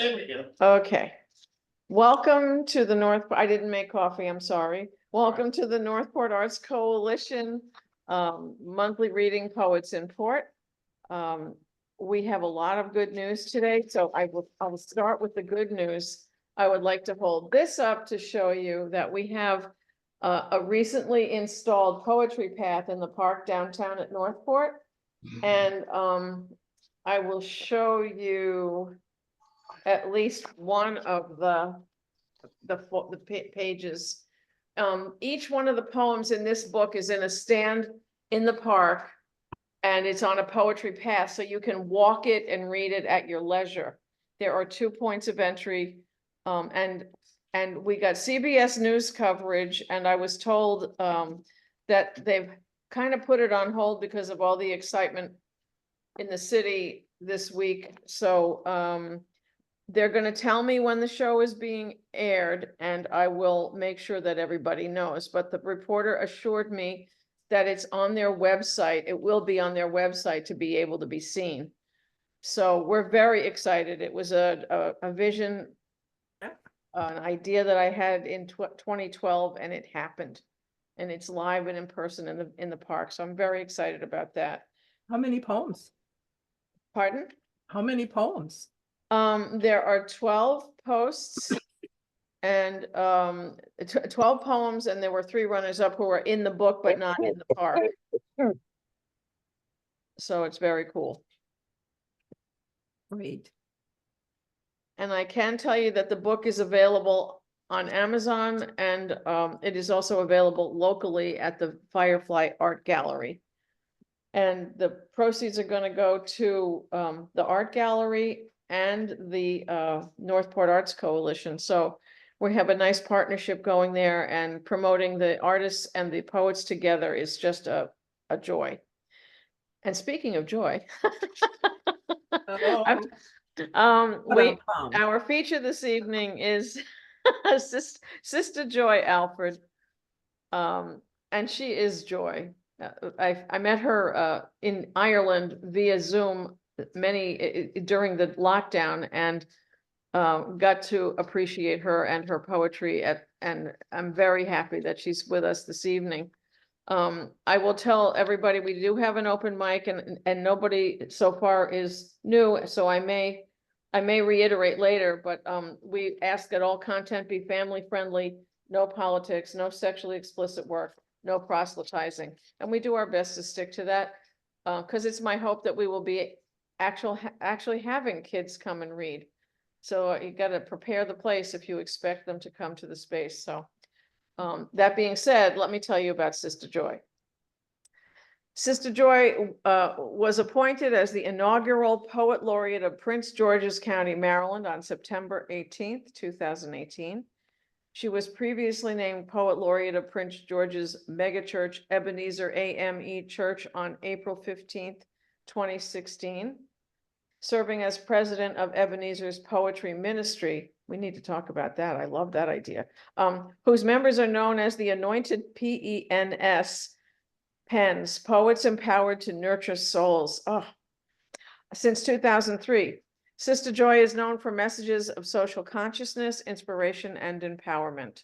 There we go. Okay. Welcome to the I didn't make coffee, I'm sorry. Welcome to the Northport Arts Coalition monthly reading Poets in Port. We have a lot of good news today, so I will start with the good news. I would like to hold this up to show you that we have a recently installed poetry path in the park downtown at Northport. And I will show you at least one of the pages. Each one of the poems in this book is in a stand in the park, and it's on a poetry path, so you can walk it and read it at your leisure. There are 2 points of entry, and we got CBS News coverage, and I was told that they've kind of put it on hold because of all the excitement in the city this week. So they're going to tell me when the show is being aired, and I will make sure that everybody knows. But the reporter assured me that it's on their website. It will be on their website to be able to be seen. So we're very excited. It was a vision, an idea that I had in 2012, and it happened. And it's live and in person in the park. So I'm very excited about that. How many poems? Pardon? How many poems? There are 12 posts and 12 poems, and there were 3 runners-up who were in the book but not in the park. So it's very cool. Great. And I can tell you that the book is available on Amazon, and it is also available locally at the Firefly Art Gallery. And the proceeds are going to go to the art gallery and the Northport Arts Coalition. So we have a nice partnership going there, and promoting the artists and the poets together is just a joy. And speaking of joy, our feature this evening is Sistah Joy Alford, and she is joy. I met her in Ireland via Zoom during the lockdown, and got to appreciate her and her poetry and I'm very happy that she's with us this evening. I will tell everybody we do have an open mic, and nobody so far is new, so I may reiterate later, but we ask that all content be family friendly, no politics, no sexually explicit work, no proselytizing, and we do our best to stick to that, because it's my hope that we will be actually having kids come and read. So you got to prepare the place if you expect them to come to the space. So that being said, let me tell you about Sistah Joy. Sistah Joy was appointed as the inaugural Poet Laureate of Prince George's County, Maryland on September 18th, 2018. She was previously named Poet Laureate of Prince George's Megachurch Ebenezer AME Church on April 15th, 2016. Serving as president of Ebenezer's Poetry Ministry. We need to talk about that. I love that idea. Whose members are known as the Anointed PENS, Pens, Poets Empowered to Nurture Souls. Oh. Since 2003, Sistah Joy is known for messages of social consciousness, inspiration, and empowerment.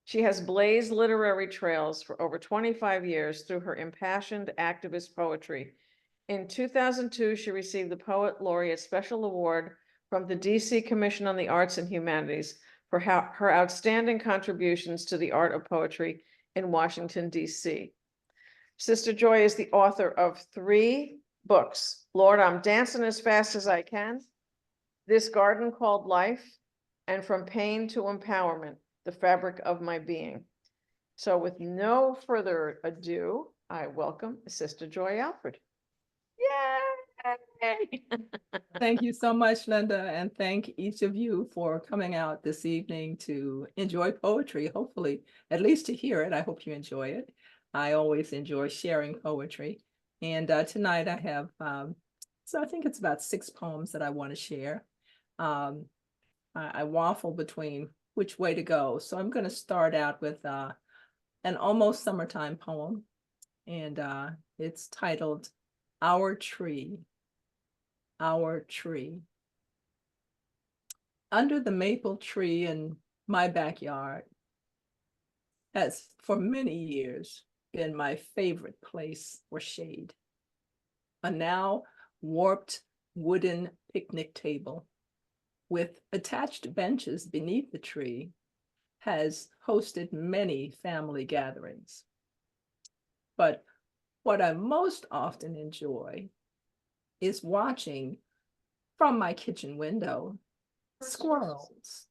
She has blazed literary trails for over 25 years through her impassioned activist poetry. In 2002, she received the Poet Laureate Special Award from the DC Commission on the Arts and Humanities for her outstanding contributions to the art of poetry in Washington, DC. Sistah Joy is the author of 3 books: Lord, I'm Dancing as Fast as I Can, This Garden Called Life, and From Pain to Empowerment, The Fabric of My Being. So with no further ado, I welcome Sistah Joy Alford. Yay! Thank you so much, Linda, and thank each of you for coming out this evening to enjoy poetry, hopefully, at least to hear it. I hope you enjoy it. I always enjoy sharing poetry. And tonight I have, so I think it's about 6 poems that I want to share. I waffle between which way to go. So I'm going to start out with an almost summertime poem, and it's titled, Our Tree. Our Tree. under the maple tree in my backyard has for many years been my favorite place for shade. A now warped wooden picnic table with attached benches beneath the tree has hosted many family gatherings. But what I most often enjoy is watching from my kitchen window squirrels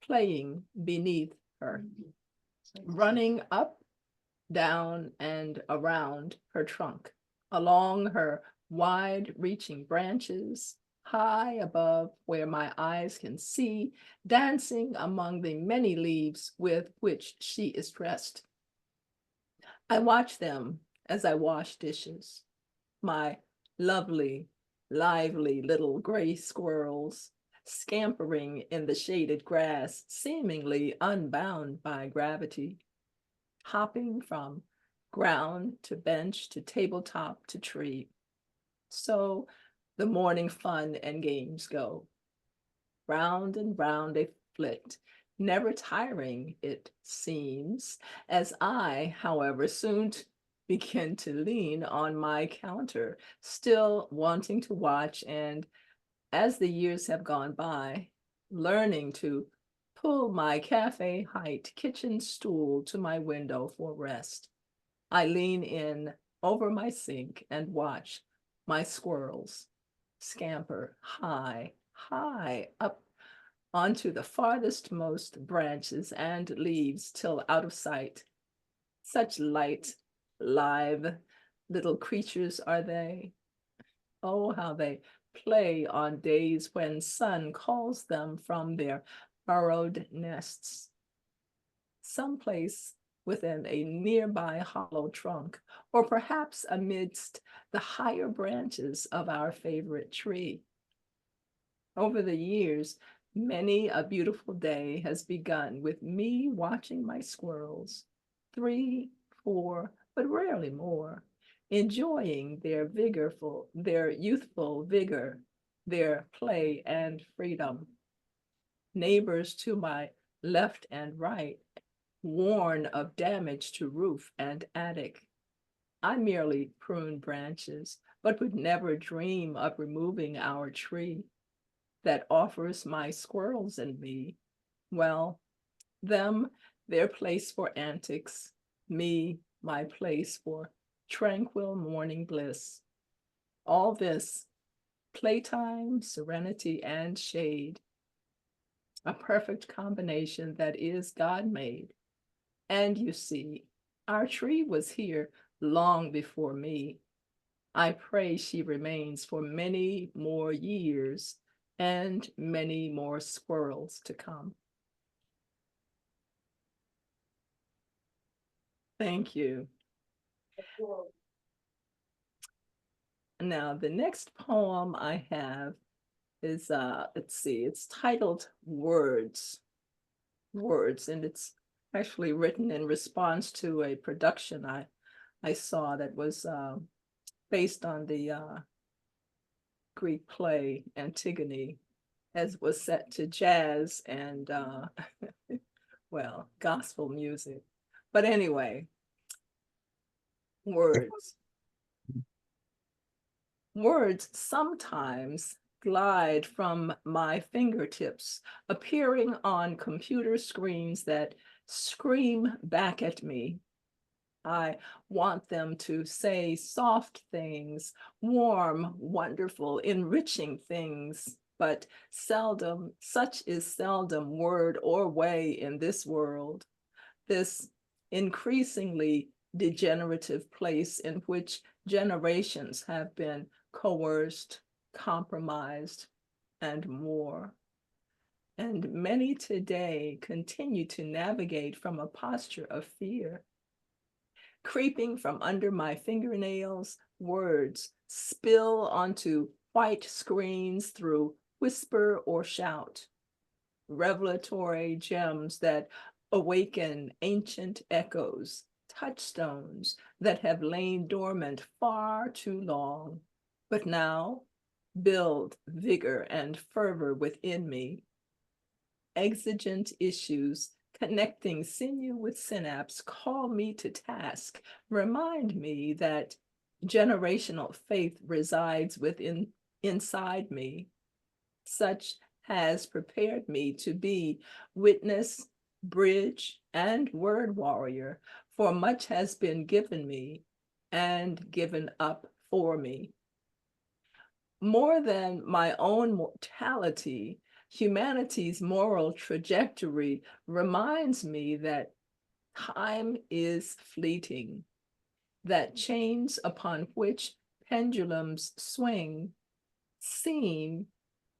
playing beneath her, running up, down, and around her trunk, along her wide-reaching branches, high above where my eyes can see, dancing among the many leaves with which she is dressed. I watch them as I wash dishes, my lovely, lively little gray squirrels scampering in the shaded grass, seemingly unbound by gravity, hopping from ground to bench to tabletop to tree. So the morning fun and games go. Round and round they flit, never tiring, it seems, as I, however, soon begin to lean on my counter, still wanting to watch, and as the years have gone by, learning to pull my cafe height kitchen stool to my window for rest. I lean in over my sink and watch my squirrels scamper high, high up onto the farthest most branches and leaves till out of sight. Such light, live little creatures are they. Oh, how they play on days when sun calls them from their burrowed nests. Someplace within a nearby hollow trunk, or perhaps amidst the higher branches of our favorite tree. Over the years, many a beautiful day has begun with me watching my squirrels, 3, 4, but rarely more, enjoying their youthful vigor, their play and freedom. Neighbors to my left and right warn of damage to roof and attic. I merely prune branches, but would never dream of removing our tree that offers my squirrels and me, well, them, their place for antics, me, my place for tranquil morning bliss. All this, playtime, serenity, and shade, a perfect combination that is God-made. And you see, our tree was here long before me. I pray she remains for many more years and many more squirrels to come. Thank you. Now, the next poem I have is, let's see, it's titled Words. Words, and it's actually written in response to a production I saw that was based on the Greek play Antigone, as was set to jazz and well, gospel music. But anyway, words. Words sometimes glide from my fingertips, appearing on computer screens that scream back at me. I want them to say soft things, warm, wonderful, enriching things, but seldom, such is seldom word or way in this world, this increasingly degenerative place in which generations have been coerced, compromised, and more. And many today continue to navigate from a posture of fear. Creeping from under my fingernails, words spill onto white screens through whisper or shout, revelatory gems that awaken ancient echoes, touchstones that have lain dormant far too long, but now build vigor and fervor within me. exigent issues connecting sinew with synapse call me to task, remind me that generational faith resides inside me. Such has prepared me to be witness, bridge, and word warrior, for much has been given me and given up for me. More than my own mortality, humanity's moral trajectory reminds me that time is fleeting, that chains upon which pendulums swing seem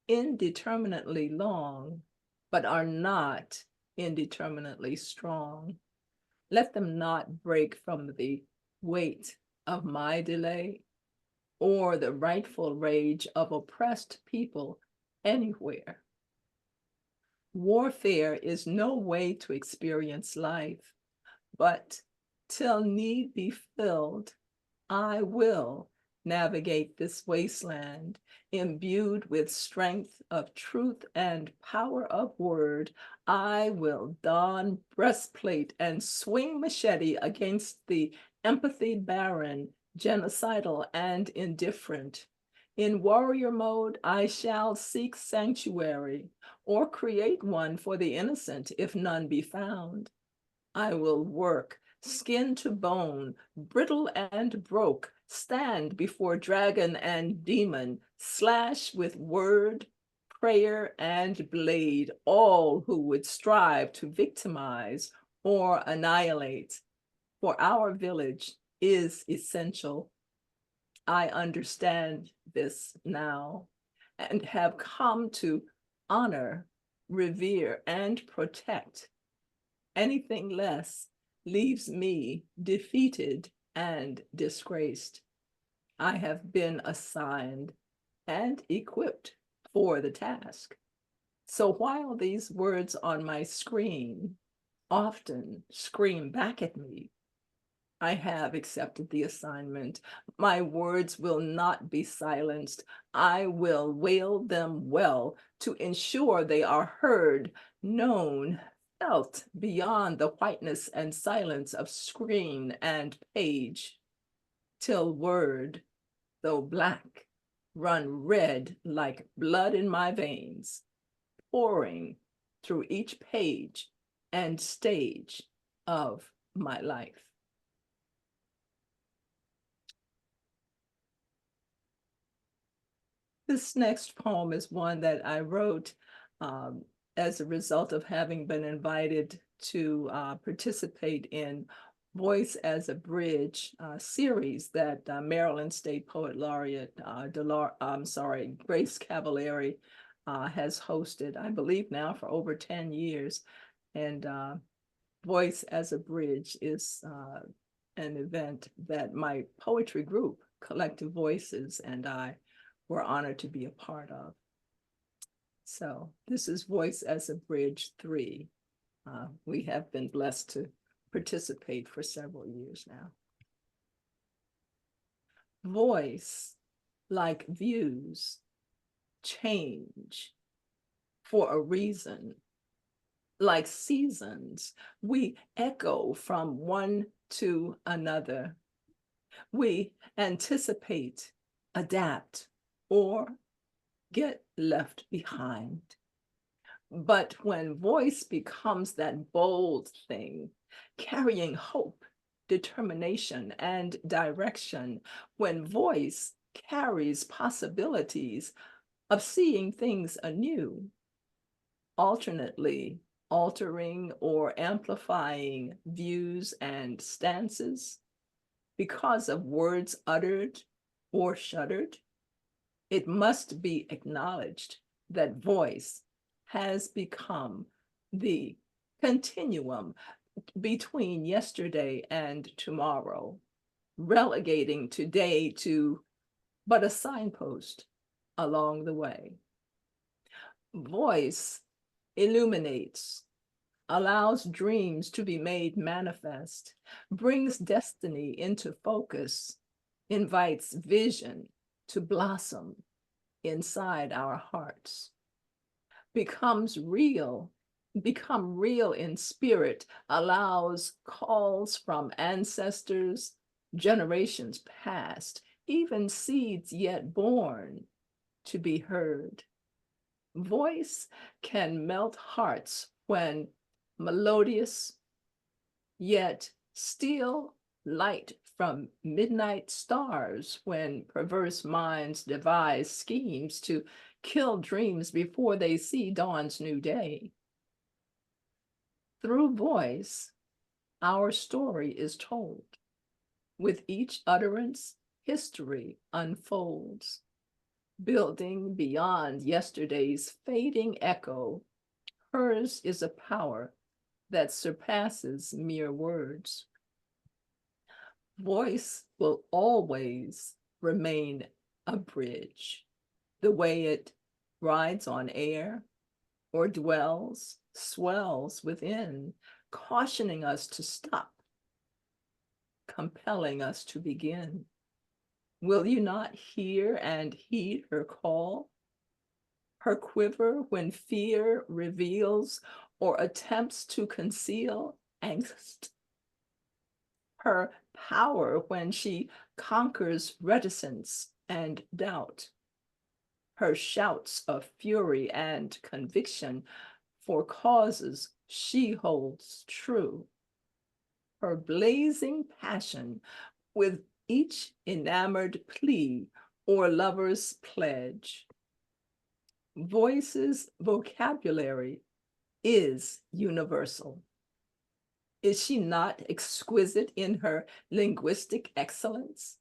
indeterminately long, but are not indeterminately strong. Let them not break from the weight of my delay or the rightful rage of oppressed people anywhere. Warfare is no way to experience life, but till need be filled, I will navigate this wasteland, imbued with strength of truth and power of word. I will don breastplate and swing machete against the empathy barren, genocidal, and indifferent. In warrior mode, I shall seek sanctuary or create one for the innocent if none be found. I will work skin to bone, brittle and broke, stand before dragon and demon, slash with word, prayer, and blade all who would strive to victimize or annihilate. For our village is essential. I understand this now and have come to honor, revere, and protect. Anything less leaves me defeated and disgraced. I have been assigned and equipped for the task. So while these words on my screen often scream back at me, I have accepted the assignment. My words will not be silenced. I will wail them well to ensure they are heard, known, felt beyond the whiteness and silence of screen and page, till word, though black, run red like blood in my veins, pouring through each page and stage of my life. This next poem is one that I wrote as a result of having been invited to participate in Voice as a Bridge series that Maryland State Poet Laureate Grace Cavallari has hosted, I believe now for over 10 years. And Voice as a Bridge is an event that my poetry group, Collective Voices, and I were honored to be a part of. So this is Voice as a Bridge 3. We have been blessed to participate for several years now. Voice, like views, change for a reason. Like seasons, we echo from one to another. We anticipate, adapt, or get left behind. But when voice becomes that bold thing, carrying hope, determination, and direction, when voice carries possibilities of seeing things anew, alternately altering or amplifying views and stances because of words uttered or shuddered, it must be acknowledged that voice has become the continuum between yesterday and tomorrow, relegating today to but a signpost along the way. Voice illuminates, allows dreams to be made manifest, brings destiny into focus, invites vision to blossom inside our hearts, becomes real become real in spirit, allows calls from ancestors, generations past, even seeds yet born, to be heard. Voice can melt hearts when melodious, yet steal light from midnight stars when perverse minds devise schemes to kill dreams before they see dawn's new day. Through voice, our story is told. With each utterance, history unfolds, building beyond yesterday's fading echo. Hers is a power that surpasses mere words. Voice will always remain a bridge, the way it rides on air or dwells, swells within, cautioning us to stop, compelling us to begin. Will you not hear and heed her call? Her quiver when fear reveals or attempts to conceal angst? Her power when she conquers reticence and doubt? Her shouts of fury and conviction for causes she holds true? Her blazing passion with each enamored plea or lover's pledge? Voice's vocabulary is universal. Is she not exquisite in her linguistic excellence?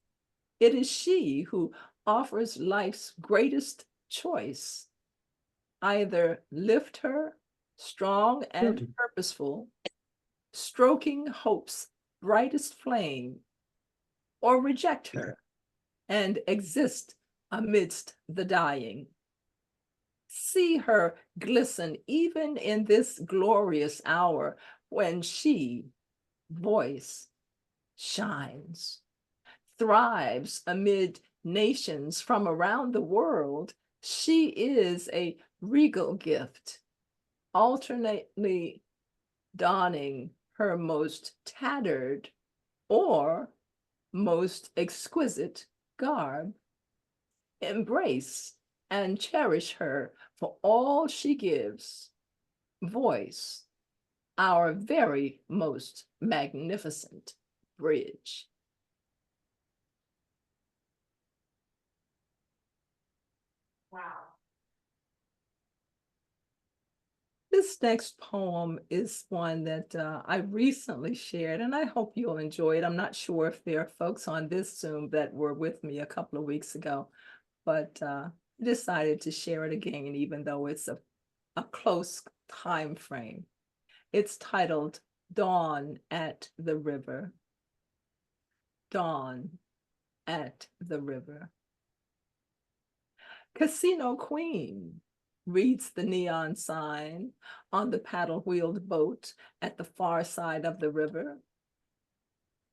It is she who offers life's greatest choice. Either lift her, strong and purposeful, stroking hope's brightest flame, or reject her and exist amidst the dying. See her glisten even in this glorious hour when she, voice, shines, thrives amid nations from around the world. She is a regal gift, alternately donning her most tattered or most exquisite garb. Embrace and cherish her for all she gives. Voice, our very most magnificent bridge. Wow. This next poem is one that I recently shared, and I hope you'll enjoy it. I'm not sure if there are folks on this Zoom that were with me a couple of weeks ago, but I decided to share it again, even though it's a close time frame. It's titled Dawn at the River. Dawn at the river. Casino Queen reads the neon sign on the paddle-wheeled boat at the far side of the river.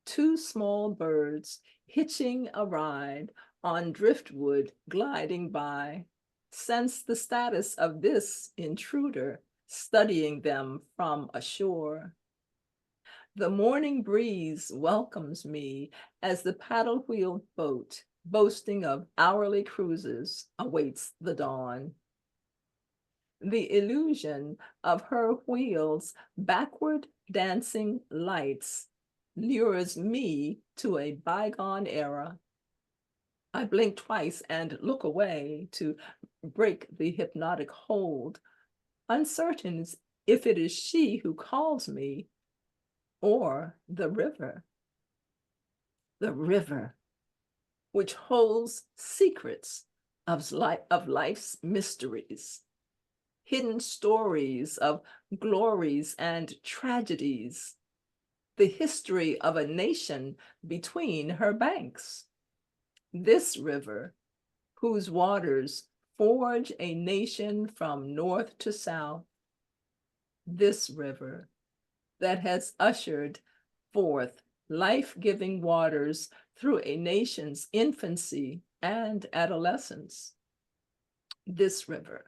Two small birds hitching a ride on driftwood gliding by sense the status of this intruder studying them from ashore. The morning breeze welcomes me as the paddle-wheeled boat, boasting of hourly cruises, awaits the dawn. The illusion of her wheels' backward dancing lights lures me to a bygone era. I blink twice and look away to break the hypnotic hold, uncertain if it is she who calls me or the river. The river, which holds secrets of life's mysteries, hidden stories of glories and tragedies, the history of a nation between her banks. This river, whose waters forge a nation from north to south. This river that has ushered forth life-giving waters through a nation's infancy and adolescence. This river,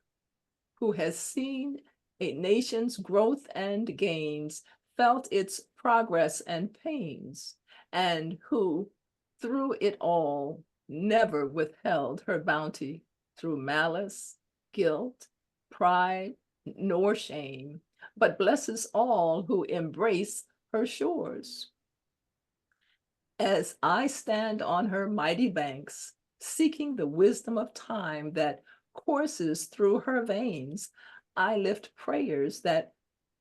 who has seen a nation's growth and gains, felt its progress and pains, and who, through it all, never withheld her bounty through malice, guilt, pride, nor shame, but blesses all who embrace her shores. As I stand on her mighty banks, seeking the wisdom of time that courses through her veins, I lift prayers that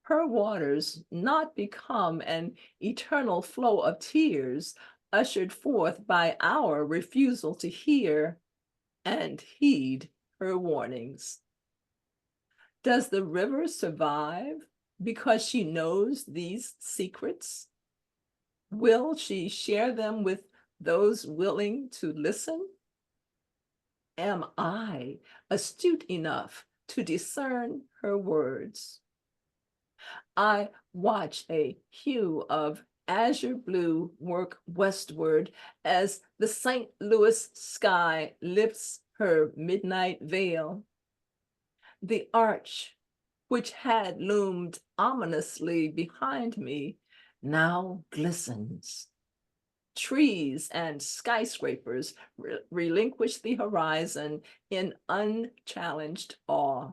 her waters not become an eternal flow of tears, ushered forth by our refusal to hear and heed her warnings. Does the river survive because she knows these secrets? Will she share them with those willing to listen? Am I astute enough to discern her words? I watch a hue of azure blue work westward as the St. Louis sky lifts her midnight veil. The arch, which had loomed ominously behind me, now glistens. Trees and skyscrapers relinquish the horizon in unchallenged awe.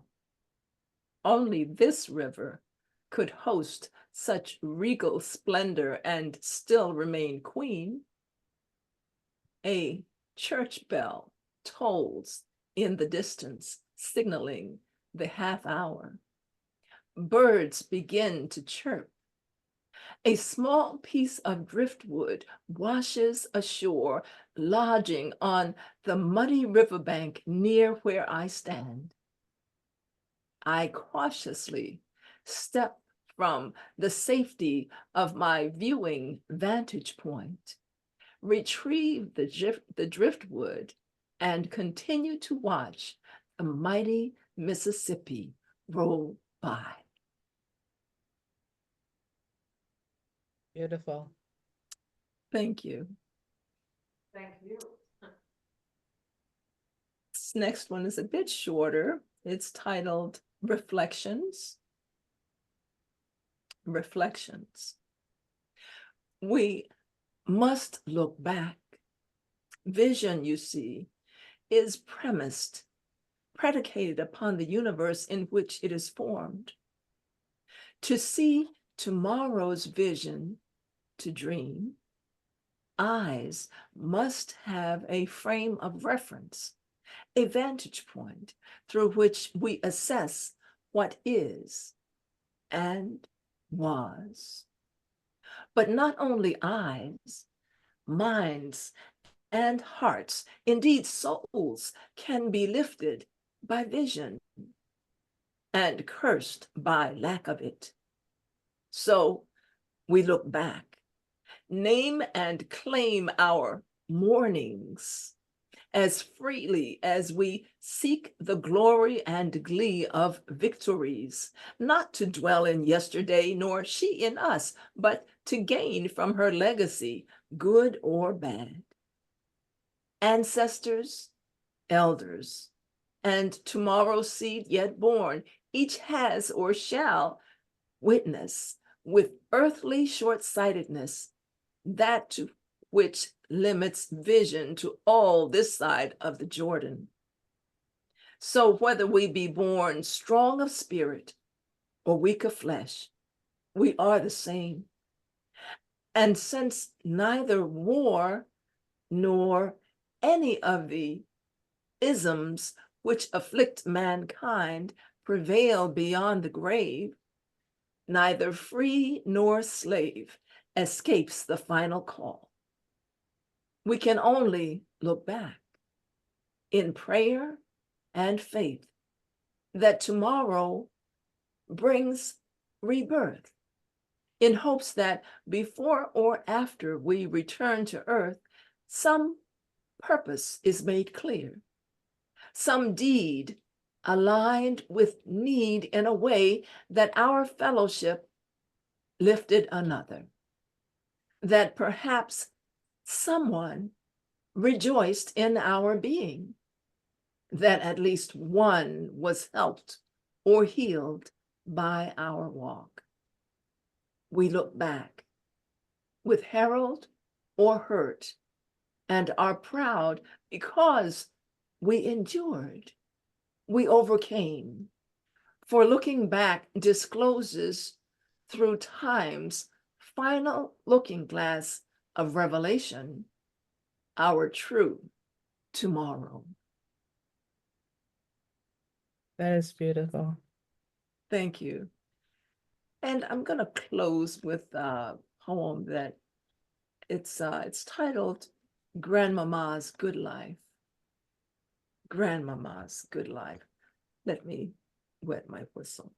Only this river could host such regal splendor and still remain queen. A church bell tolls in the distance, signaling the half hour. Birds begin to chirp. A small piece of driftwood washes ashore, lodging on the muddy riverbank near where I stand. I cautiously step from the safety of my viewing vantage point, retrieve the driftwood, and continue to watch the mighty Mississippi roll by. Beautiful. Thank you. Thank you. This next one is a bit shorter. It's titled Reflections. Reflections. We must look back. Vision, you see, is predicated upon the universe in which it is formed. To see tomorrow's vision, to dream, eyes must have a frame of reference, a vantage point through which we assess what is and was. But not only eyes, minds, and hearts, indeed souls, can be lifted by vision and cursed by lack of it. So we look back, name and claim our mornings as freely as we seek the glory and glee of victories, not to dwell in yesterday, nor she in us, but to gain from her legacy, good or bad. Ancestors, elders, and tomorrow's seed yet born, each has or shall witness with earthly short-sightedness that to which limits vision to all this side of the Jordan. So whether we be born strong of spirit or weak of flesh, we are the same. And since neither war nor any of the isms which afflict mankind prevail beyond the grave, neither free nor slave escapes the final call. We can only look back in prayer and faith that tomorrow brings rebirth, in hopes that before or after we return to earth, some purpose is made clear, some deed aligned with need in a way that our fellowship lifted another, that perhaps someone rejoiced in our being, that at least one was helped or healed by our walk. We look back with herald or hurt and are proud because we endured, we overcame. For looking back discloses through time's final looking glass of revelation our true tomorrow. That is beautiful. Thank you. And I'm going to close with a poem that it's titled Grandmama's Good Life. Grandmama's Good Life. Let me wet my whistle.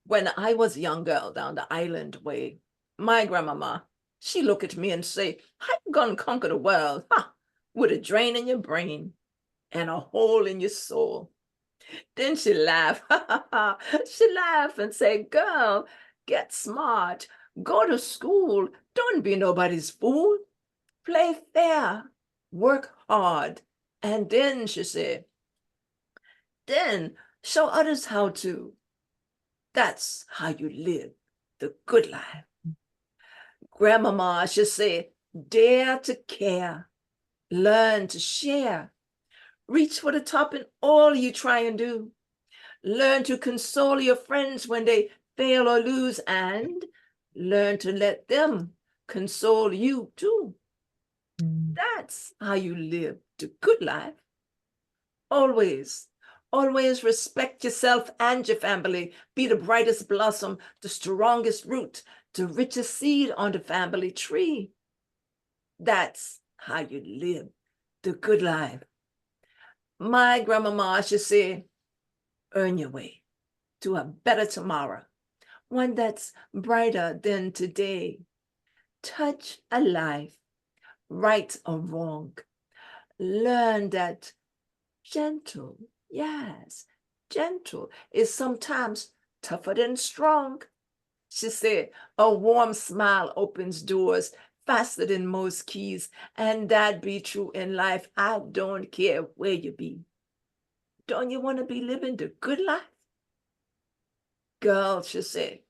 When I was a young girl down the island way, my grandmama, she look at me and say, how you gonna conquer the world, huh? With a drain in your brain and a hole in your soul. Then she laugh, she laugh and say, girl, get smart, go to school, don't be nobody's fool, play fair, work hard. And then she said, then show others how to. That's how you live the good life. Grandmama should say, dare to care, learn to share, reach for the top in all you try and do. Learn to console your friends when they fail or lose, and learn to let them console you too. That's how you live the good life. Always, always respect yourself and your family. Be the brightest blossom, the strongest root, the richest seed on the family tree. That's how you live the good life. My grandmama should say, earn your way to a better tomorrow, one that's brighter than today. Touch a life, right or wrong. Learn that gentle, yes, gentle is sometimes tougher than strong. She said, a warm smile opens doors faster than most keys, and that be true in life. I don't care where you be. Don't you want to be living the good life? Girl, she said,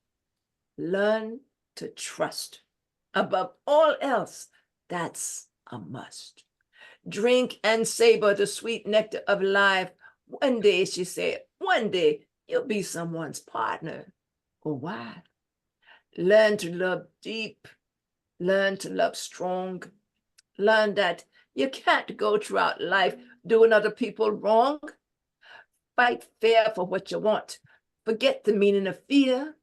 learn to trust. Above all else, that's a must. Drink and savor the sweet nectar of life. One day, she said, one day you'll be someone's partner or wife. Learn to love deep, learn to love strong, learn that you can't go throughout life doing other people wrong. Fight fair for what you want. Forget the meaning of fear.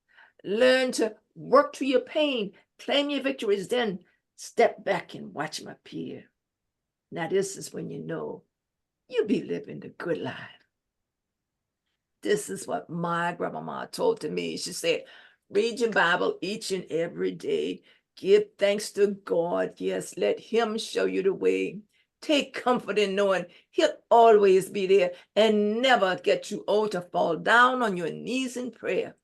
Learn to work through your pain, claim your victories, then step back and watch them appear. Now this is when you know you be living the good life. This is what my grandmama told to me. She said, read your Bible each and every day. Give thanks to God. Yes, let him show you the way. Take comfort in knowing he'll always be there and never get too old to fall down on your knees in prayer.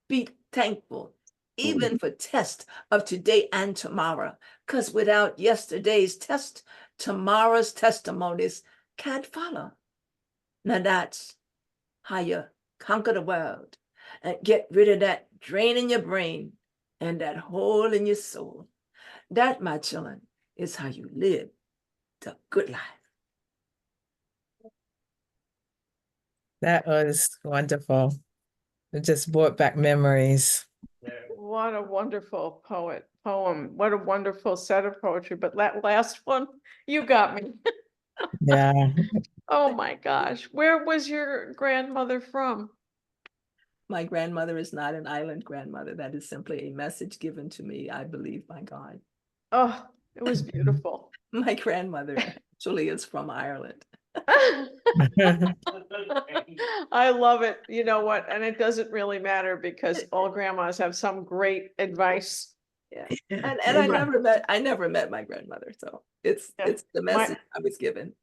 Be thankful, even for tests of today and tomorrow, because without yesterday's test, tomorrow's testimonies can't follow. Now that's how you conquer the world and get rid of that drain in your brain and that hole in your soul. That, my children, is how you live the good life. That was wonderful. It just brought back memories. What a wonderful poem. What a wonderful set of poetry. But that last one, you got me. Yeah. Oh my gosh. Where was your grandmother from? My grandmother is not an island grandmother. That is simply a message given to me, I believe, by God. Oh, it was beautiful. My grandmother actually is from Ireland. I love it. You know what? And it doesn't really matter because all grandmas have some great advice. Yeah. And I never met my grandmother. So it's the message I was given.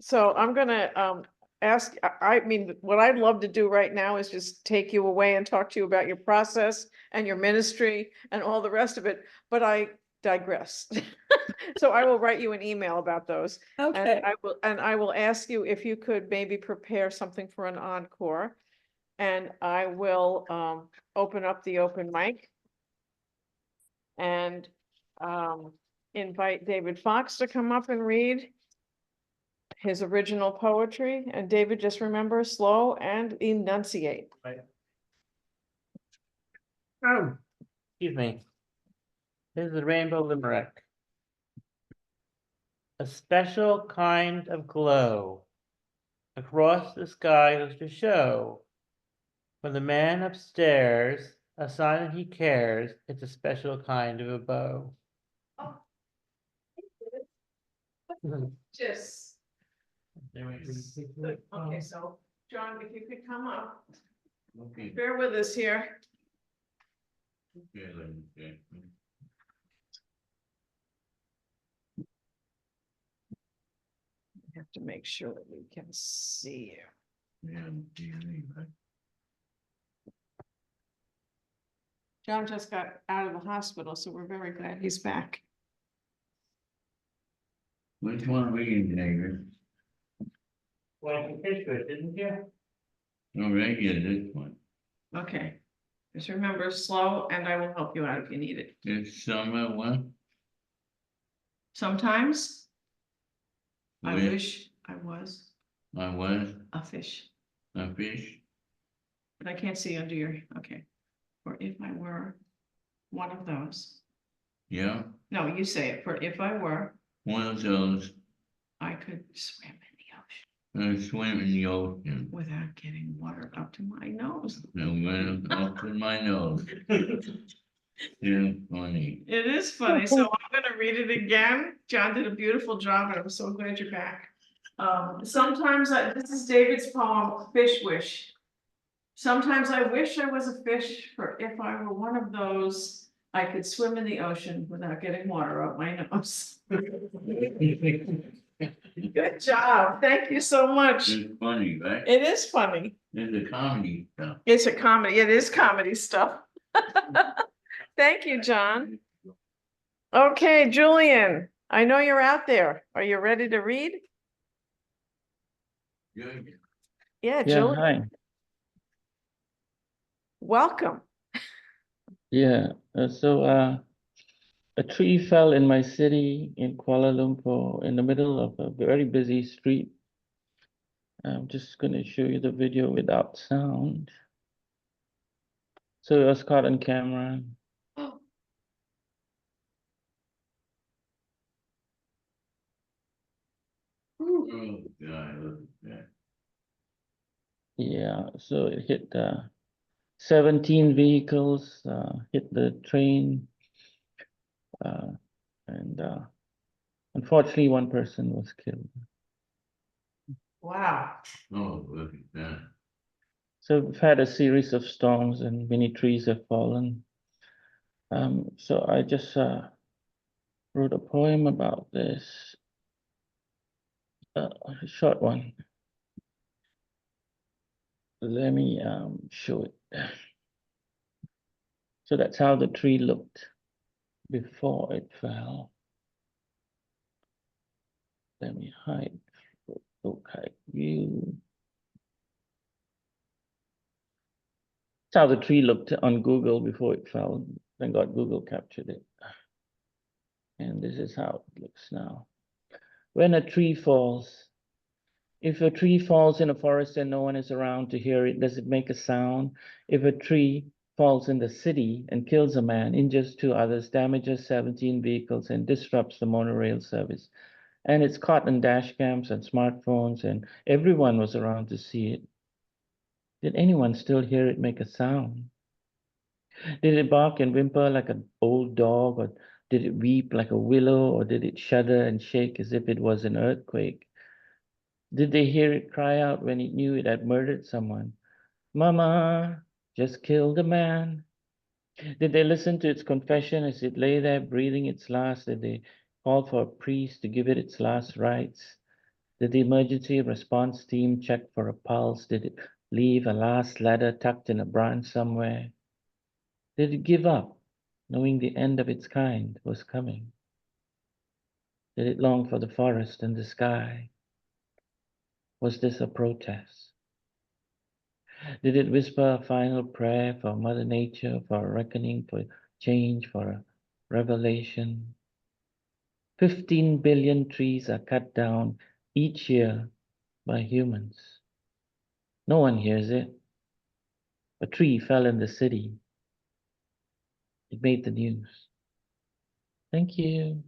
So I'm gonna ask, I mean, what I'd love to do right now is just take you away and talk to you about your process and your ministry and all the rest of it. But I digress. So I will write you an email about those. And Okay. I will ask you if you could maybe prepare something for an encore. And I will open up the open mic. And invite David Fox to come up and read his original poetry. And David, just remember, slow and enunciate. Oh, excuse me. Here's the Rainbow Limerick. A special kind of glow across the sky goes to show, when the man upstairs, a sign that he cares, it's a special kind of a bow. Just. Okay, so John, if you could come up, Okay. bear with us here. I have to make sure that we can see you. John just got out of the hospital, so we're very glad he's back. Which one are you, David? Well, you finished it, didn't you? All right, yeah, this one. Okay, just remember slow and I will help you out if you need it. It's summer one. Sometimes I Wait, wish I was I was a fish, a fish. but I can't see under your, okay. Or if I were one of those. Yeah, No, you say it. For if I were, one of those I could swim in the ocean that swim in the ocean. without getting water up to my nose. And went up to my nose. Yeah, funny. It is funny. So I'm gonna read it again. John did a beautiful job and I'm so glad you're back. Sometimes this is David's poem, Fish Wish. Sometimes I wish I was a fish, for if I were one of those, I could swim in the ocean without getting water up my nose. Good job. Thank you so much. It's funny, right? It is funny. It's a comedy stuff. It's a comedy. It is comedy stuff. Thank you, John. Okay, Julian, I know you're out there. Are you ready to read? Good. Yeah, Yeah, Julian, hi. welcome. Yeah, a tree fell in my city in Kuala Lumpur in the middle of a very busy street. I'm just going to show you the video without sound. So it was caught on camera. Oh, God, look at that. Yeah, so it hit 17 vehicles, hit the train, and unfortunately, one person was killed. Wow. Oh, look at that. So we've had a series of storms and many trees have fallen. So I just wrote a poem about this, a short one. Let me show it. So that's how the tree looked before it fell. Let me hide, hide view. That's how the tree looked on Google before it fell. Thank God Google captured it. And this is how it looks now. When a tree falls, if a tree falls in a forest and no one is around to hear it, does it make a sound? If a tree falls in the city and kills a man, injures two others, damages 17 vehicles, and disrupts the monorail service, and it's caught on dash cams and smartphones, and everyone was around to see it, did anyone still hear it make a sound? Did it bark and whimper like an old dog, or did it weep like a willow, or did it shudder and shake as if it was an earthquake? Did they hear it cry out when it knew it had murdered someone? Mama, just killed a man. Did they listen to its confession as it lay there breathing its last? Did they call for a priest to give it its last rites? Did the emergency response team check for a pulse? Did it leave a last letter tucked in a branch somewhere? Did it give up knowing the end of its kind was coming? Did it long for the forest and the sky? Was this a protest? Did it whisper a final prayer for Mother Nature, for a reckoning, for change, for a revelation? 15 billion trees are cut down each year by humans. No one hears it. A tree fell in the city. It made the news. Thank you.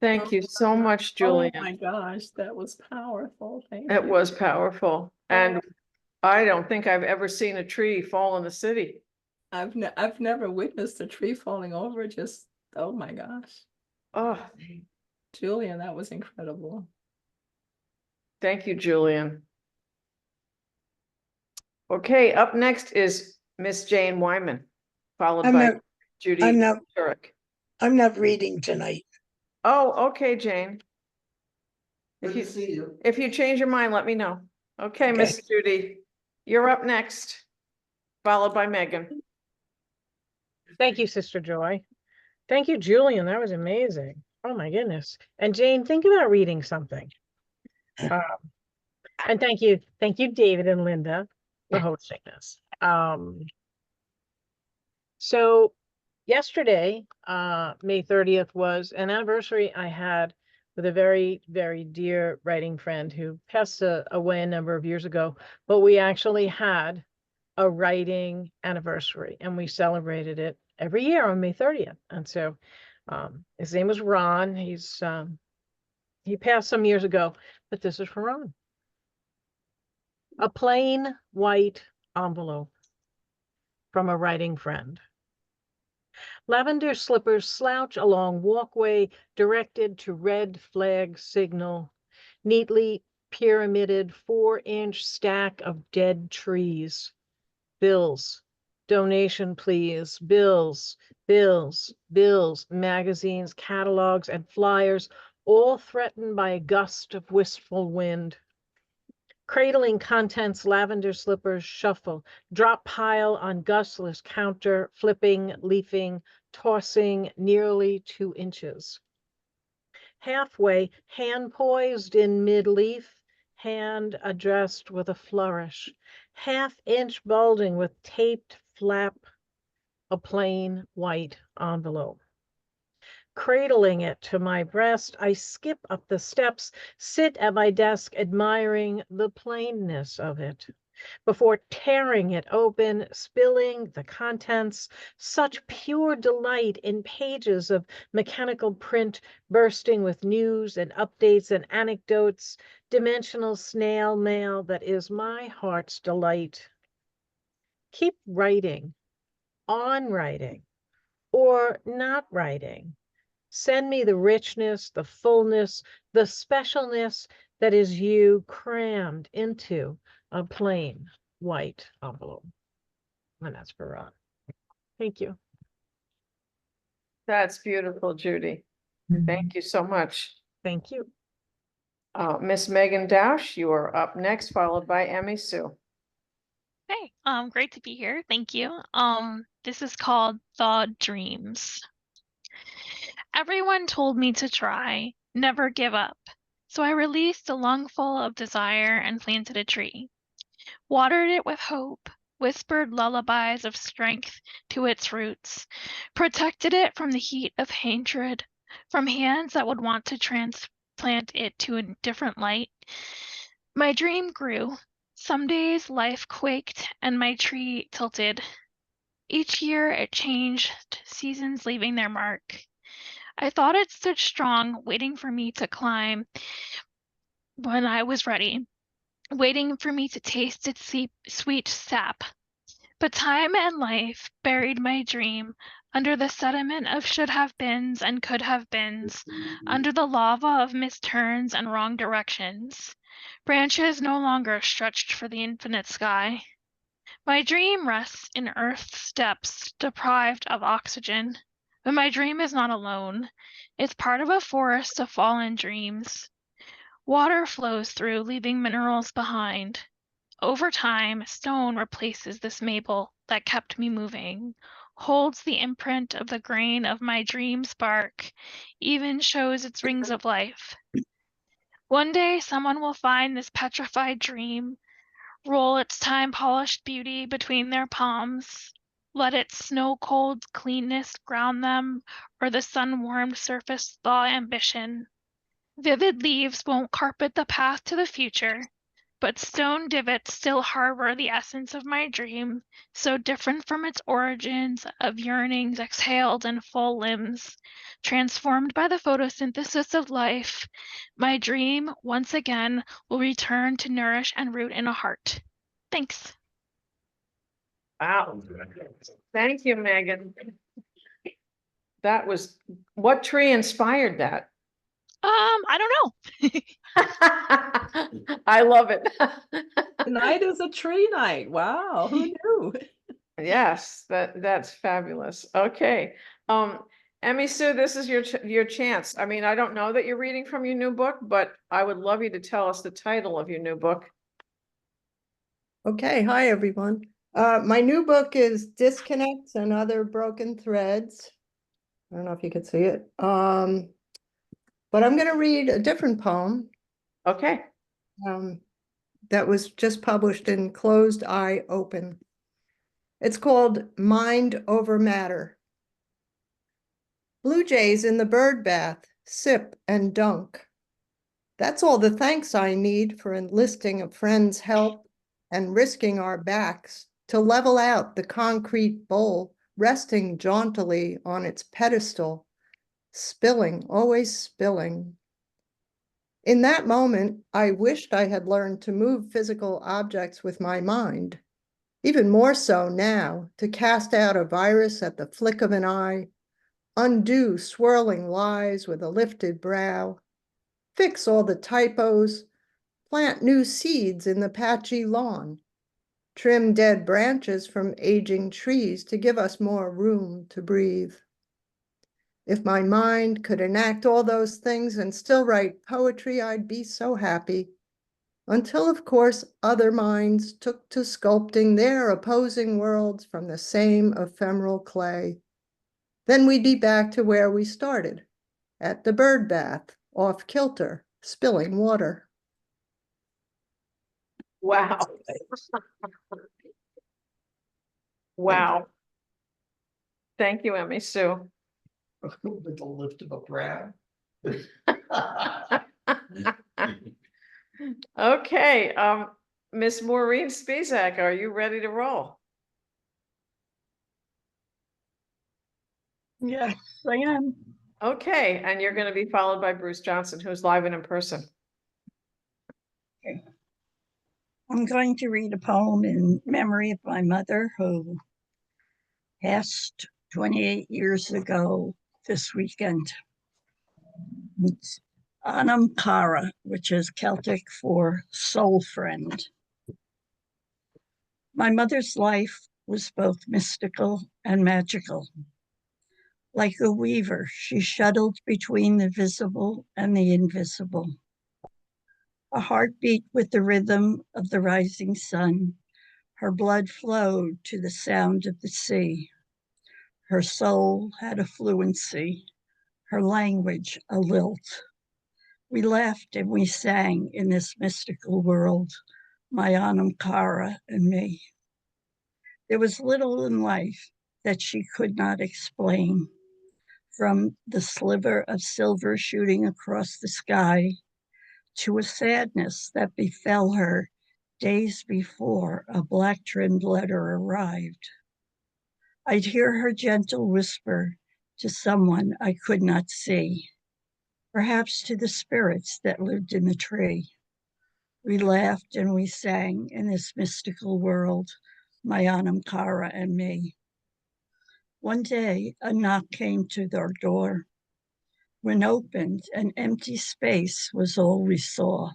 Thank you so much, Oh Julian. my gosh, that was powerful. Thank It you. was powerful. And I don't think I've ever seen a tree fall in the city. I've never witnessed a tree falling over. Just, oh my gosh. Oh, Julian, that was incredible. thank you, Julian. Okay, up next is Miss Jane Wyman, followed I'm by not, Judy I'm not, Turek. I'm not reading tonight. Oh, okay, Jane. If Good to see you. If you change your mind, let me know. Okay, Miss Okay. Judy, you're up next, followed by Megan. Thank you, Sister Joy. Thank you, Julian. That was amazing. Oh my goodness. And Jane, think about reading something. And thank you, David and Linda, for hosting this. So yesterday, May 30th, was an anniversary I had with a very, very dear writing friend who passed away a number of years ago, but we actually had a writing anniversary and we celebrated it every year on May 30th. And so his name was Ron. He passed some years ago, but this is for Ron. A plain white envelope from a writing friend. Lavender slippers slouch along walkway directed to red flag signal. Neatly pyramided 4-inch stack of dead trees. Bills. Donation, please. Bills, bills, bills, magazines, catalogs, and flyers, all threatened by a gust of wistful wind. Cradling contents, lavender slippers shuffle, drop pile on gustless counter, flipping, leafing, tossing nearly 2 inches. Halfway, hand poised in mid-leaf, hand addressed with a flourish, half-inch balding with taped flap, a plain white envelope. Cradling it to my breast, I skip up the steps, sit at my desk, admiring the plainness of it. Before tearing it open, spilling the contents, such pure delight in pages of mechanical print bursting with news and updates and anecdotes, dimensional snail mail that is my heart's delight. Keep writing, on writing, or not writing. Send me the richness, the fullness, the specialness that is you crammed into a plain white envelope. And that's for Ron. Thank you. That's beautiful, Judy. Thank you so much. Thank you. Miss Megan Dash, you are up next, followed by Emmy Sue. Hey, great to be here. Thank you. This is called The Dreams. Everyone told me to try, never give up. So I released a lungful of desire and planted a tree. Watered it with hope, whispered lullabies of strength to its roots, protected it from the heat of hatred, from hands that would want to transplant it to a different light. My dream grew. Some days life quaked and my tree tilted. Each year it changed, seasons leaving their mark. I thought it stood strong, waiting for me to climb when I was ready, waiting for me to taste its sweet sap. But time and life buried my dream under the sediment of should have beens and could have beens, under the lava of misturns and wrong directions. Branches no longer stretched for the infinite sky. My dream rests in earth's depths, deprived of oxygen. But my dream is not alone. It's part of a forest of fallen dreams. Water flows through, leaving minerals behind. Over time, stone replaces this maple that kept me moving, holds the imprint of the grain of my dream's bark, even shows its rings of life. One day someone will find this petrified dream, roll its time-polished beauty between their palms, let its snow-cold cleanness ground them, or the sun-warmed surface thaw ambition. Vivid leaves won't carpet the path to the future, but stone divots still harbor the essence of my dream, so different from its origins of yearnings exhaled in full limbs. Transformed by the photosynthesis of life, my dream, once again, will return to nourish and root in a heart. Thanks. Wow. Thank you, Megan. That was, what tree inspired that? I don't know. I love it. Tonight is a tree night. Wow, who knew? Yes, that's fabulous. Okay. Emmy Sue, this is your chance. I mean, I don't know that you're reading from your new book, but I would love you to tell us the title of your new book. Okay, hi everyone. My new book is Disconnects and Other Broken Threads. I don't know if you could see it. But I'm going to read a different poem Okay. that was just published in Closed Eye Open. It's called Mind Over Matter. Blue jays in the bird bath sip and dunk. That's all the thanks I need for enlisting a friend's help and risking our backs to level out the concrete bowl resting jauntily on its pedestal, spilling, always spilling. In that moment, I wished I had learned to move physical objects with my mind, even more so now, to cast out a virus at the flick of an eye, undo swirling lies with a lifted brow, fix all the typos, plant new seeds in the patchy lawn, trim dead branches from aging trees to give us more room to breathe. If my mind could enact all those things and still write poetry, I'd be so happy. Until, of course, other minds took to sculpting their opposing worlds from the same ephemeral clay. Then we'd be back to where we started, at the bird bath, off kilter, spilling water. Wow. Wow. Thank you, Emmy Sue. With the lift of a brow. Okay, Miss Maureen Spizak, are you ready to roll? Yes, I am. Okay, and you're going to be followed by Bruce Johnson, who's live and in person. I'm going to read a poem in memory of my mother, who passed 28 years ago this weekend. It's Anam Cara, which is Celtic for soul friend. My mother's life was both mystical and magical. Like a weaver, she shuttled between the visible and the invisible. A heartbeat with the rhythm of the rising sun, her blood flowed to the sound of the sea. Her soul had a fluency, her language a lilt. We laughed and we sang in this mystical world, my Anam Cara and me. There was little in life that she could not explain, from the sliver of silver shooting across the sky to a sadness that befell her days before a black-trimmed letter arrived. I'd hear her gentle whisper to someone I could not see, perhaps to the spirits that lived in the tree. We laughed and we sang in this mystical world, my Anam Cara and me. One day, a knock came to our door. When opened, an empty space was all we saw.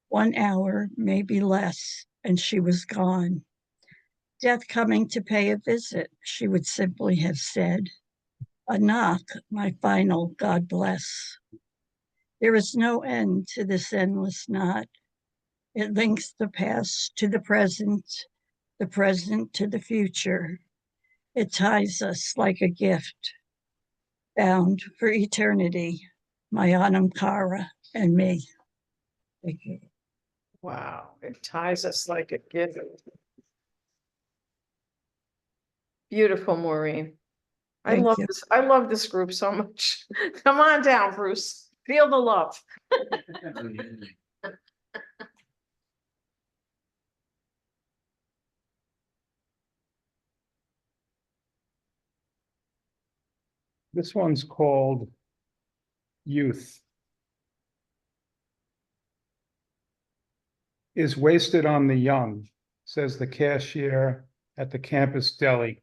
1 hour, maybe less, and she was gone. Death coming to pay a visit, she would simply have said. A knock, my final God bless. There is no end to this endless knot. It links the past to the present to the future. It ties us like a gift, bound for eternity, my Anam Cara and me. Thank you. Wow, it ties us like a gift. Beautiful, Maureen. I Thank love you. this. I love this group so much. Come on down, Bruce. Feel the love. This one's called Youth. Is wasted on the young, says the cashier at the campus deli.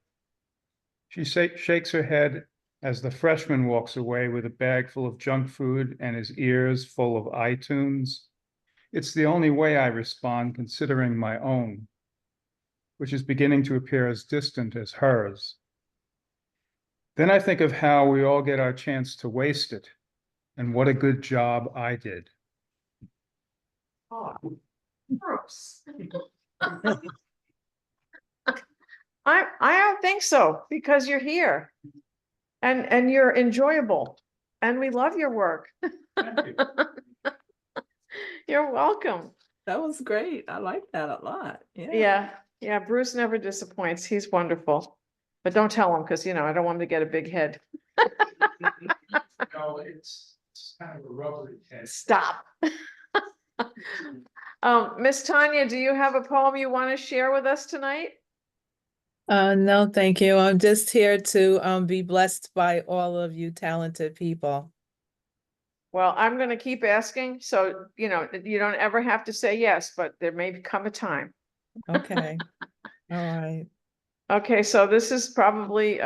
She shakes her head as the freshman walks away with a bag full of junk food and his ears full of iTunes. It's the only way I respond, considering my own, which is beginning to appear as distant as hers. Then I think of how we all get our chance to waste it, and what a good job I did. Oh, gross. I don't think so, because you're here. And you're enjoyable. And we love your work. Thank you. You're welcome. That was great. I like that a lot. Yeah, Bruce never disappoints. He's wonderful. But don't tell him, because I don't want him to get a big head. No, it's kind of a rubbery head. Stop. Miss Tanya, do you have a poem you want to share with us tonight? No, thank you. I'm just here to be blessed by all of you talented people. Well, I'm going to keep asking, so you don't ever have to say yes, but there may come a time. Okay. All right. Okay, so this is probably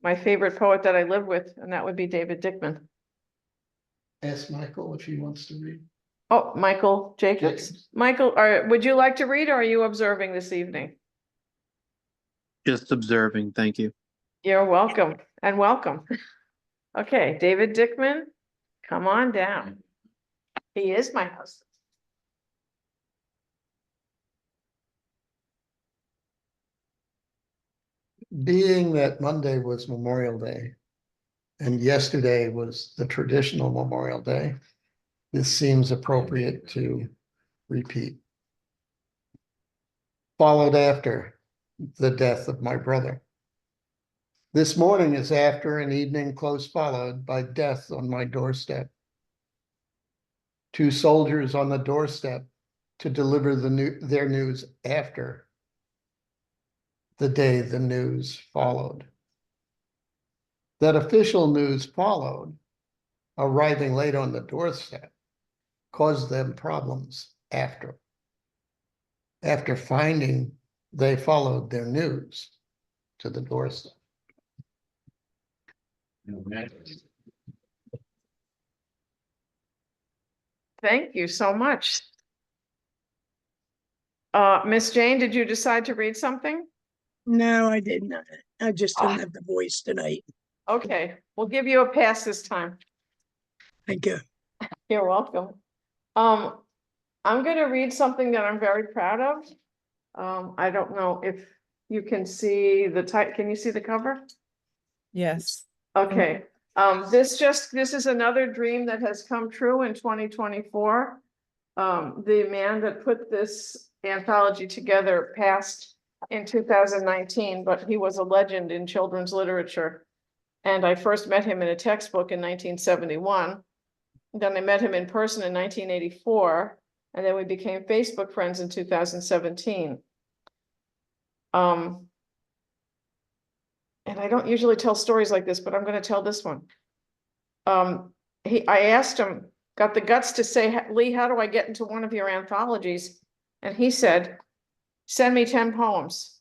my favorite poet that I live with, and that would be David Dickman. Ask Michael if he wants to read. Oh, Michael Jacobs. Michael, would you like to read, or are you observing this evening? Just observing, thank you. You're welcome, and welcome. Okay, David Dickman, come on down. He is my husband. Being that Monday was Memorial Day and yesterday was the traditional Memorial Day, this seems appropriate to repeat. Followed after the death of my brother. This morning is after an evening close followed by death on my doorstep. 2 soldiers on the doorstep to deliver their news after the day the news followed. That official news followed, arriving late on the doorstep, caused them problems after. After finding they followed their news to the doorstep. Thank you so much. Miss Jane, did you decide to read something? No, I did not. I just don't have the voice tonight. Okay, we'll give you a pass this time. Thank you. You're welcome. I'm going to read something that I'm very proud of. I don't know if you can see the type. Can you see the cover? Yes. Okay. This is another dream that has come true in 2024. The man that put this anthology together passed in 2019, but he was a legend in children's literature. And I first met him in a textbook in 1971. Then I met him in person in 1984, and then we became Facebook friends in 2017. And I don't usually tell stories like this, but I'm going to tell this one. I asked him, got the guts to say, Lee, how do I get into one of your anthologies? And he said, send me 10 poems,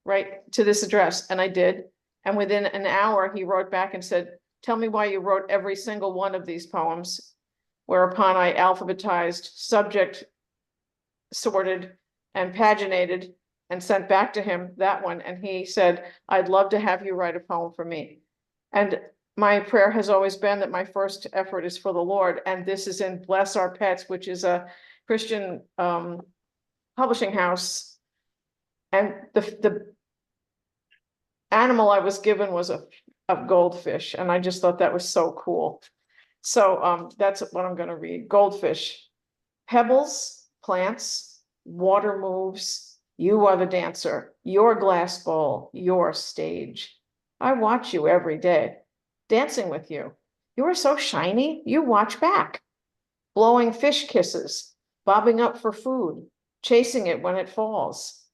right, to this address. And I did. And within an hour, he wrote back and said, tell me why you wrote every single one of these poems. Whereupon I alphabetized, subject sorted, and paginated, and sent back to him that one. And he said, I'd love to have you write a poem for me. And my prayer has always been that my first effort is for the Lord. And this is in Bless Our Pets, which is a Christian publishing house. And animal I was given was a goldfish, and I just thought that was so cool. So that's what I'm gonna read. Goldfish. Pebbles, plants, water moves. You are the dancer, your glass bowl, your stage. I watch you every day, dancing with you. You are so shiny, you watch back. Blowing fish kisses, bobbing up for food, chasing it when it falls.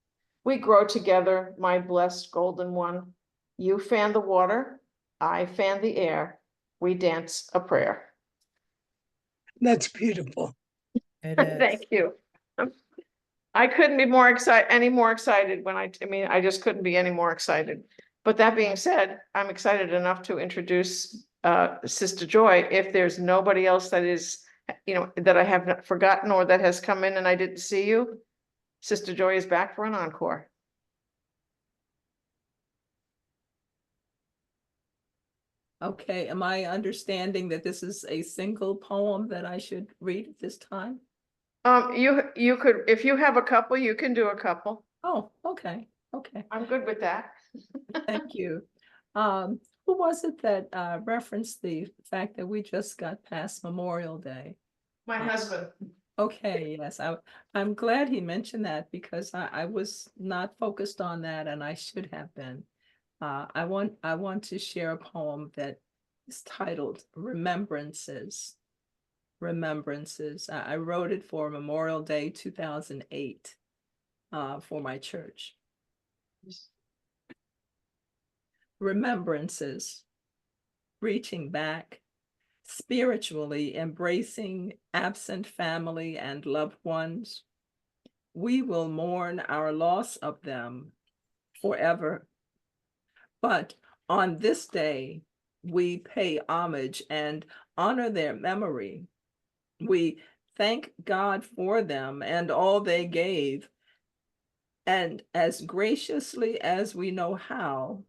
We grow together, my blessed golden one. You fan the water, I fan the air. We dance a prayer. That's beautiful. It is. Thank you. I couldn't be more excited, any more excited when I mean, I just couldn't be any more excited. But that being said, I'm excited enough to introduce Sister Joy. If there's nobody else that is, that I have not forgotten or that has come in and I didn't see you, Sister Joy is back for an encore. Okay, am I understanding that this is a single poem that I should read at this time? You could, if you have a couple, you can do a couple. Oh, okay, okay. I'm good with that. Thank you. Who was it that referenced the fact that we just got past Memorial Day? My husband. Okay, yes, I'm glad he mentioned that because I was not focused on that and I should have been. I want to share a poem that is titled Remembrances. Remembrances. I wrote it for Memorial Day 2008 for my church. Remembrances, reaching back, spiritually embracing absent family and loved ones. We will mourn our loss of them forever. But on this day, we pay homage and honor their memory. We thank God for them and all they gave. And as graciously as we know how,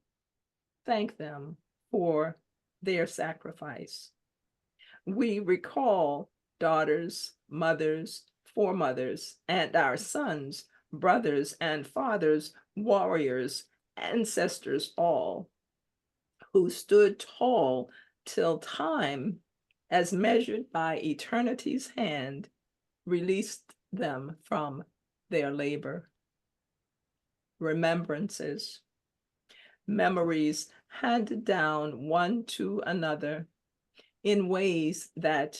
thank them for their sacrifice. We recall daughters, mothers, foremothers, and our sons, brothers, and fathers, warriors, ancestors all, who stood tall till time, as measured by eternity's hand, released them from their labor. Remembrances, memories handed down one to another in ways that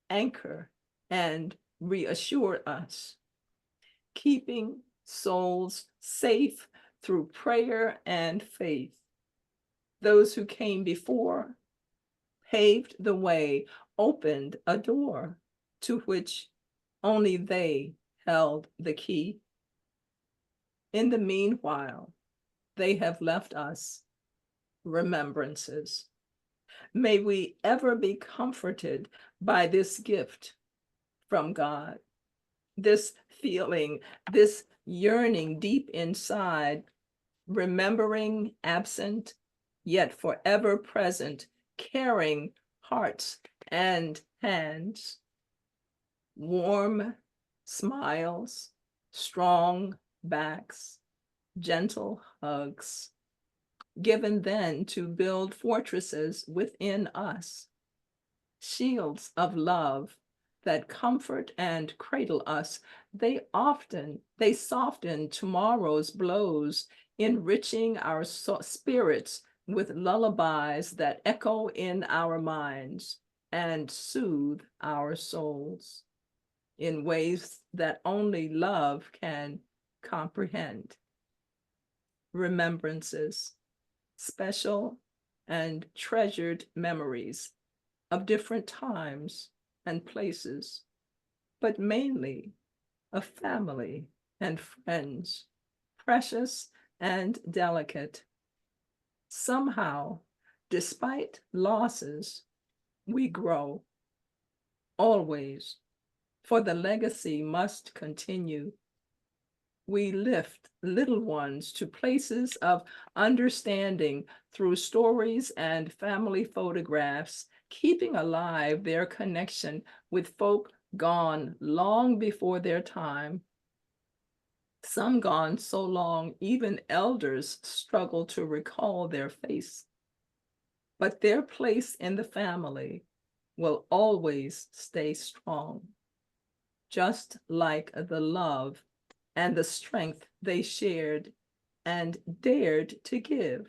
anchor and reassure us, keeping souls safe through prayer and faith. Those who came before paved the way, opened a door to which only they held the key. In the meanwhile, they have left us remembrances. May we ever be comforted by this gift from God, this feeling, this yearning deep inside, remembering absent, yet forever present, caring hearts and hands, warm smiles, strong backs, gentle hugs, given then to build fortresses within us, shields of love that comfort and cradle us. They soften tomorrow's blows, enriching our spirits with lullabies that echo in our minds and soothe our souls in ways that only love can comprehend. Remembrances, special and treasured memories of different times and places, but mainly of family and friends, precious and delicate. Somehow, despite losses, we grow, always, for the legacy must continue. We lift little ones to places of understanding through stories and family photographs, keeping alive their connection with folk gone long before their time. Some gone so long, even elders struggle to recall their face. But their place in the family will always stay strong, just like the love and the strength they shared and dared to give.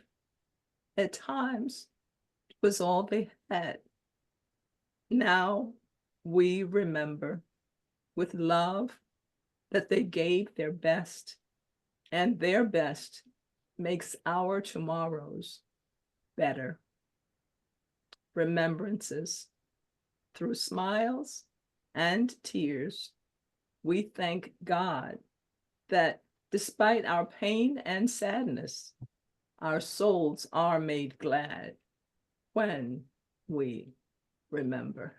At times, it was all they had. Now we remember with love that they gave their best, and their best makes our tomorrows better. Remembrances through smiles and tears, we thank God that despite our pain and sadness, our souls are made glad when we remember.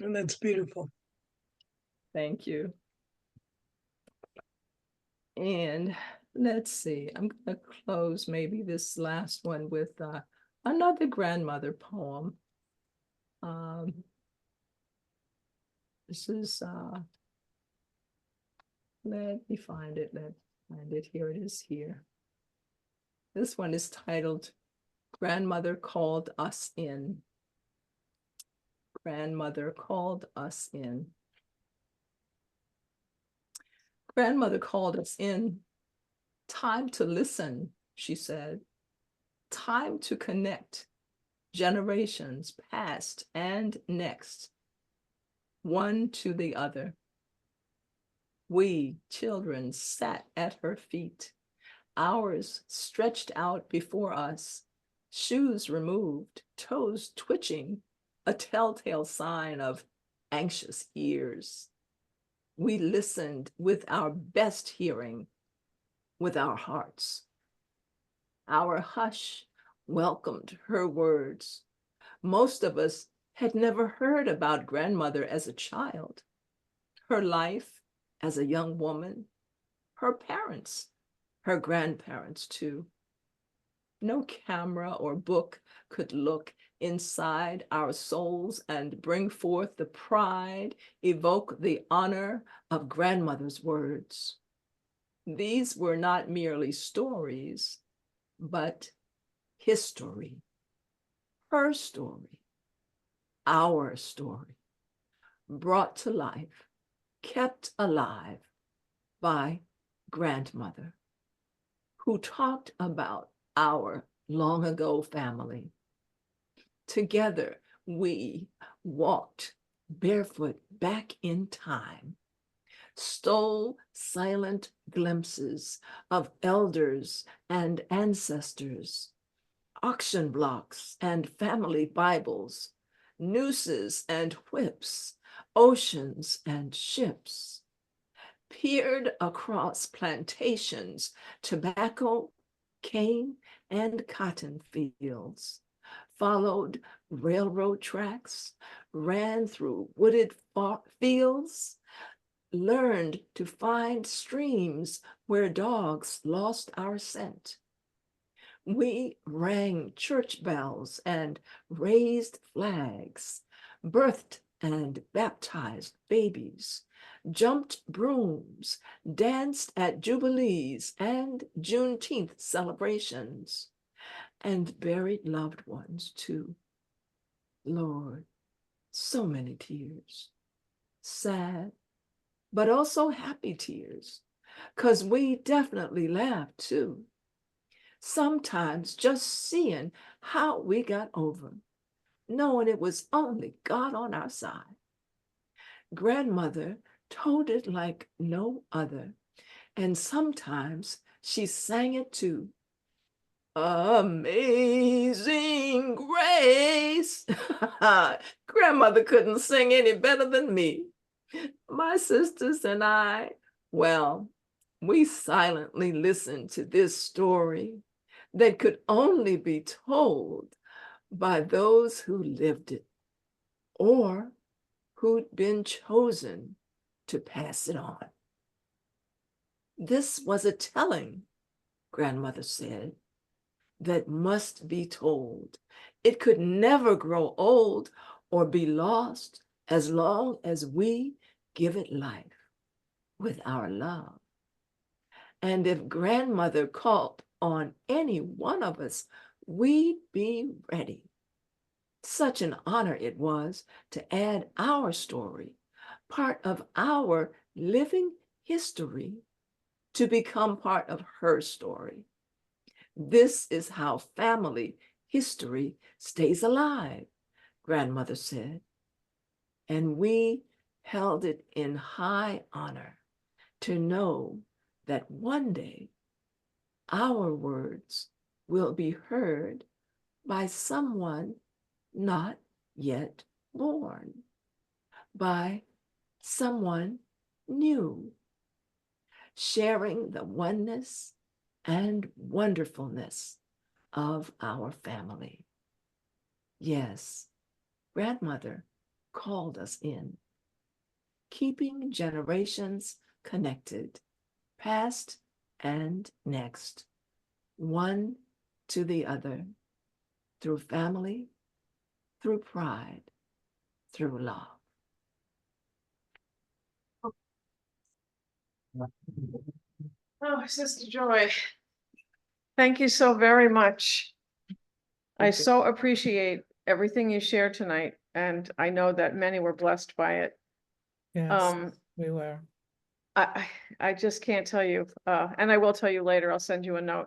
And that's beautiful. Thank you. And let's see, I'm going to close maybe this last one with another grandmother poem. This is, let me find it. Here it is here. This one is titled, Grandmother Called Us In. Grandmother called us in. Grandmother called us in. Time to listen, she said. Time to connect. Generations past and next. One to the other. We, children, sat at her feet, ours stretched out before us, shoes removed, toes twitching, a telltale sign of anxious ears. We listened with our best hearing, with our hearts. Our hush welcomed her words. Most of us had never heard about grandmother as a child, her life as a young woman, her parents, her grandparents too. No camera or book could look inside our souls and bring forth the pride, evoke the honor of grandmother's words. These were not merely stories, but history, her story, our story, brought to life, kept alive by grandmother, who talked about our long ago family. Together, we walked barefoot back in time, stole silent glimpses of elders and ancestors, auction blocks and family Bibles, nooses and whips, oceans and ships, peered across plantations, tobacco, cane, and cotton fields, followed railroad tracks, ran through wooded fields, learned to find streams where dogs lost our scent. We rang church bells and raised flags, birthed and baptized babies, jumped brooms, danced at jubilees and Juneteenth celebrations, and buried loved ones too. Lord, so many tears, sad, but also happy tears, 'cause we definitely laughed too. Sometimes just seeing how we got over, knowing it was only God on our side. Grandmother told it like no other, and sometimes she sang it too. Amazing Grace. Grandmother couldn't sing any better than me. My sisters and I, well, we silently listened to this story that could only be told by those who lived it or who'd been chosen to pass it on. This was a telling, grandmother said, that must be told. It could never grow old or be lost as long as we give it life with our love And if grandmother called on any one of us, we'd be ready. Such an honor it was to add our story, part of our living history, to become part of her story. This is how family history stays alive, grandmother said. And we held it in high honor to know that one day our words will be heard by someone not yet born, by someone new, sharing the oneness and wonderfulness of our family. Yes, grandmother called us in, keeping generations connected, past and next, one to the other, through family, through pride, through love. Oh, Sister Joy, thank you so very much. I so appreciate everything you shared tonight, and I know that many were blessed by it. Yes, we were. I just can't tell you, and I will tell you later, I'll send you a note.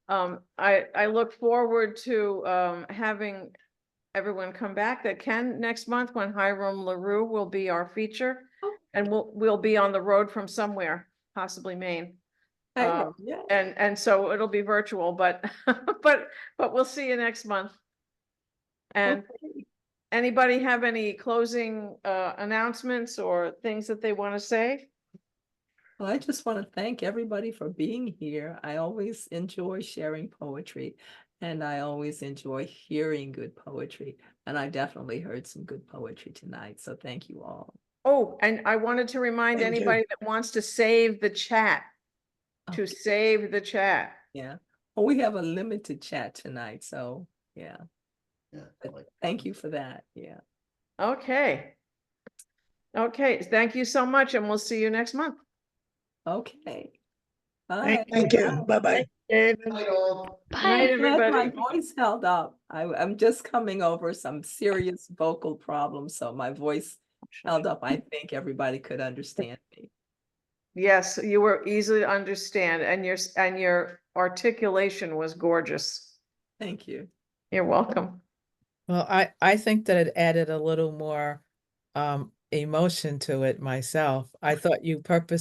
I look forward to having everyone come back that can next month, when Hiram LaRue will be our feature. And we'll be on the road from somewhere, possibly Maine. And so it'll be virtual, but but we'll see you next month. And anybody have any closing announcements or things that they want to say? Well, I just want to thank everybody for being here. I always enjoy sharing poetry, and I always enjoy hearing good poetry. And I definitely heard some good poetry tonight. So thank you all. Oh, and I wanted to remind Thank you. anybody that wants to save the chat, to Okay. save the chat. Yeah. Well, we have a limited chat tonight. So yeah. But thank you for that. Yeah. Okay. Okay, thank you so much, and we'll see you next month. Okay. Bye. Thank you. Bye-bye. David. Night all. Night, Bye. I'm glad my everybody. voice held up. I'm just coming over some serious vocal problems, so my voice held up. I think everybody could understand me. Yes, you were easy to understand, and your articulation was gorgeous. Thank you. You're welcome. Well, I think that it added a little more emotion to it myself. I thought you purposely